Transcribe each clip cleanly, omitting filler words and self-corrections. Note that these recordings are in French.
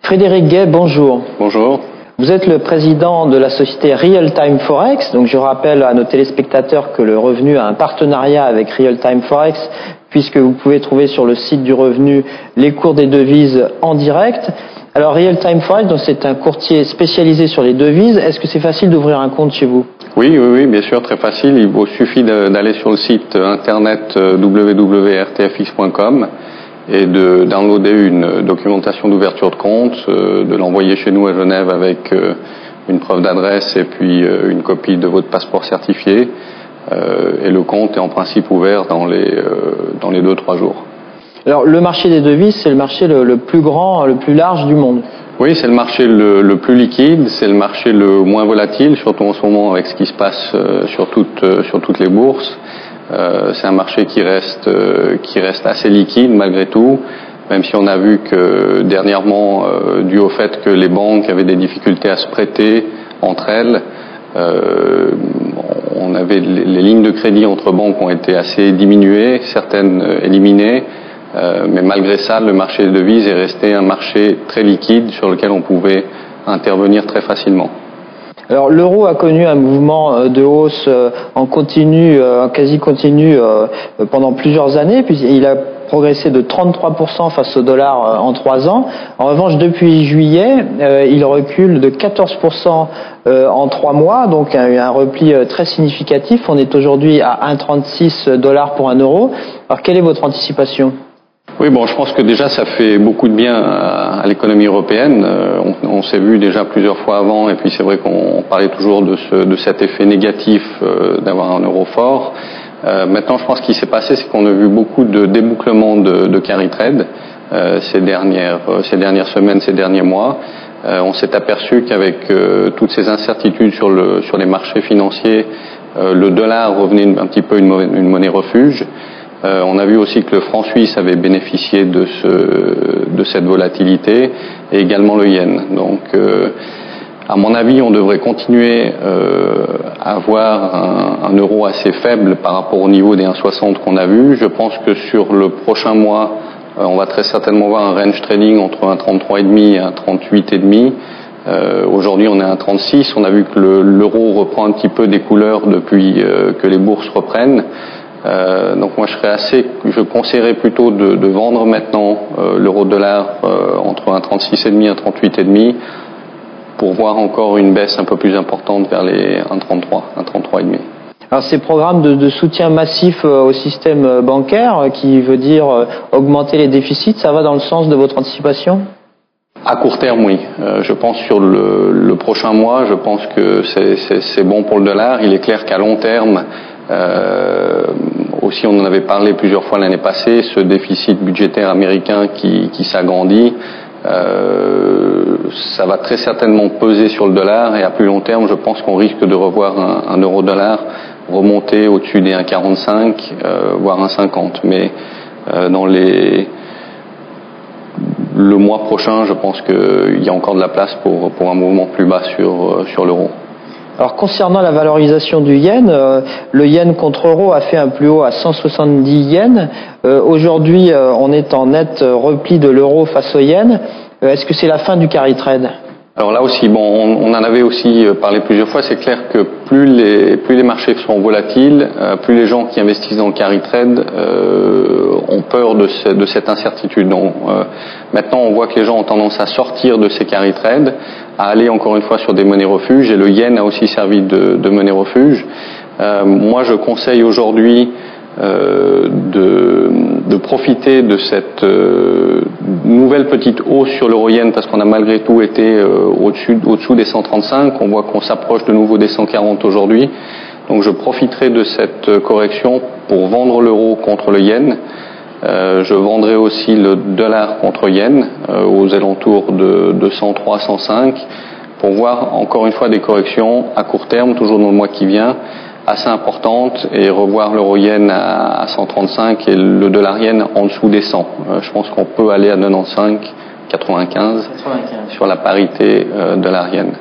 Frédéric Gay, bonjour. Bonjour. Vous êtes le président de la société Real Time Forex. Donc je rappelle à nos téléspectateurs que le Revenu a un partenariat avec Real Time Forex, puisque vous pouvez trouver sur le site du Revenu les cours des devises en direct. Alors Real Time Forex, c'est un courtier spécialisé sur les devises. Est-ce que c'est facile d'ouvrir un compte chez vous? Oui, bien sûr, très facile. Il vous suffit d'aller sur le site internet www.rtfx.com et de downloader une documentation d'ouverture de compte, de l'envoyer chez nous à Genève avec une preuve d'adresse et puis une copie de votre passeport certifié. Et le compte est en principe ouvert dans les 2-3 jours. Alors le marché des devises, c'est le marché le plus grand, le plus large du monde. Oui, c'est le marché le plus liquide, c'est le marché le moins volatile, surtout en ce moment avec ce qui se passe sur toutes les bourses. C'est un marché qui reste assez liquide malgré tout, même si on a vu que dernièrement, dû au fait que les banques avaient des difficultés à se prêter entre elles, on avait les lignes de crédit entre banques ont été assez diminuées, certaines éliminées, mais malgré ça, le marché des devises est resté un marché très liquide sur lequel on pouvait intervenir très facilement. Alors l'euro a connu un mouvement de hausse en continu, quasi continu pendant plusieurs années, puis il a progressé de 33% face au dollar en 3 ans. En revanche, depuis juillet, il recule de 14% en 3 mois, donc un repli très significatif. On est aujourd'hui à 1,36 $ pour un euro. Alors quelle est votre anticipation ? Oui, je pense que déjà ça fait beaucoup de bien à l'économie européenne. On s'est vu déjà plusieurs fois avant, et puis c'est vrai qu'on parlait toujours de cet effet négatif d'avoir un euro fort. Maintenant, je pense qu'il s'est passé, c'est qu'on a vu beaucoup de débouclement de carry trade ces dernières semaines, ces derniers mois. On s'est aperçu qu'avec toutes ces incertitudes sur les marchés financiers, le dollar revenait un petit peu une monnaie refuge. On a vu aussi que le franc suisse avait bénéficié de cette volatilité, et également le yen. Donc, à mon avis, on devrait continuer à avoir un euro assez faible par rapport au niveau des 1,60 qu'on a vu. Je pense que sur le prochain mois, on va très certainement voir un range trading entre 1,33,5 et 1,38,5. Aujourd'hui, on est à 1,36. On a vu que l'euro reprend un petit peu des couleurs depuis que les bourses reprennent. Donc moi je conseillerais plutôt de vendre maintenant l'euro-dollar entre 1,36,5 et 1,38,5 pour voir encore une baisse un peu plus importante vers les 1,33,5. Alors ces programmes de soutien massif au système bancaire, qui veut dire augmenter les déficits, ça va dans le sens de votre anticipation ? À court terme, oui. Je pense sur le prochain mois, je pense que c'est bon pour le dollar. Il est clair qu'à long terme, aussi on en avait parlé plusieurs fois l'année passée, ce déficit budgétaire américain qui s'agrandit, ça va très certainement peser sur le dollar, et à plus long terme je pense qu'on risque de revoir un euro-dollar remonter au-dessus des 1,45 voire 1,50, mais dans le mois prochain je pense qu'il y a encore de la place pour un mouvement plus bas sur l'euro. Alors concernant la valorisation du yen, le yen contre euro a fait un plus haut à 170 yens. Aujourd'hui, on est en net repli de l'euro face au yen. Est-ce que c'est la fin du carry trade ? Alors là aussi, on en avait aussi parlé plusieurs fois. C'est clair que plus les marchés sont volatiles, plus les gens qui investissent dans le carry trade ont peur de cette incertitude. Donc, maintenant, on voit que les gens ont tendance à sortir de ces carry trades, à aller encore une fois sur des monnaies refuges, et le yen a aussi servi de monnaie refuge. Moi, je conseille aujourd'hui de profiter de cette nouvelle petite hausse sur l'euro-yen, parce qu'on a malgré tout été au-dessous des 135. On voit qu'on s'approche de nouveau des 140 aujourd'hui. Donc je profiterai de cette correction pour vendre l'euro contre le yen. Je vendrai aussi le dollar contre yen aux alentours de 103, 105 pour voir encore une fois des corrections à court terme, toujours dans le mois qui vient, assez importantes, et revoir l'euro-yen à 135 et le dollar-yen en dessous des 100. Je pense qu'on peut aller à 95, 95 sur la parité dollar-yen.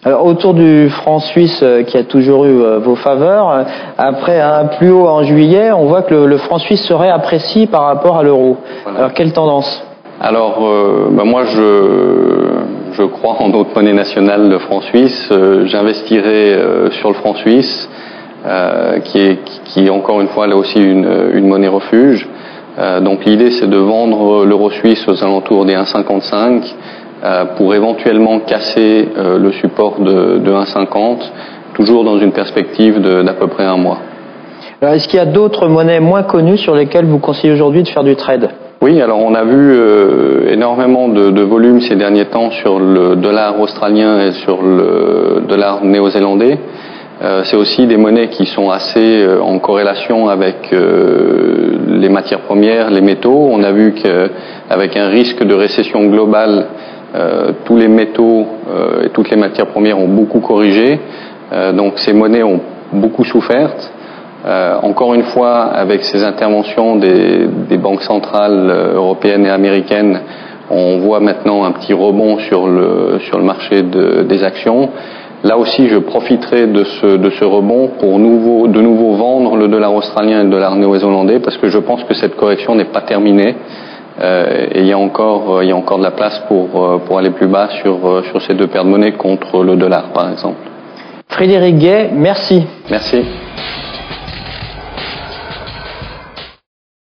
Alors, autour du franc suisse qui a toujours eu vos faveurs, après un plus haut en juillet, on voit que le franc suisse se réapprécie par rapport à l'euro. Voilà. Alors quelle tendance ? Alors, moi, je crois en notre monnaie nationale, le franc suisse. J'investirai sur le franc suisse, qui est encore une fois là aussi une monnaie refuge. Donc l'idée, c'est de vendre l'euro suisse aux alentours des 1,55 pour éventuellement casser le support de 1,50, toujours dans une perspective d'à peu près un mois. Alors, est-ce qu'il y a d'autres monnaies moins connues sur lesquelles vous conseillez aujourd'hui de faire du trade? Oui, alors on a vu énormément de volume ces derniers temps sur le dollar australien et sur le dollar néo-zélandais. C'est aussi des monnaies qui sont assez en corrélation avec les matières premières, les métaux. On a vu qu'avec un risque de récession globale, tous les métaux et toutes les matières premières ont beaucoup corrigé. Donc ces monnaies ont beaucoup souffert. Encore une fois, avec ces interventions des banques centrales européennes et américaines, on voit maintenant un petit rebond sur le marché des actions. Là aussi, je profiterai de ce rebond pour de nouveau vendre le dollar australien et le dollar néo-zélandais, parce que je pense que cette correction n'est pas terminée et il y a encore de la place pour aller plus bas sur ces deux paires de monnaies contre le dollar, par exemple. Frédéric Gay, merci. Merci.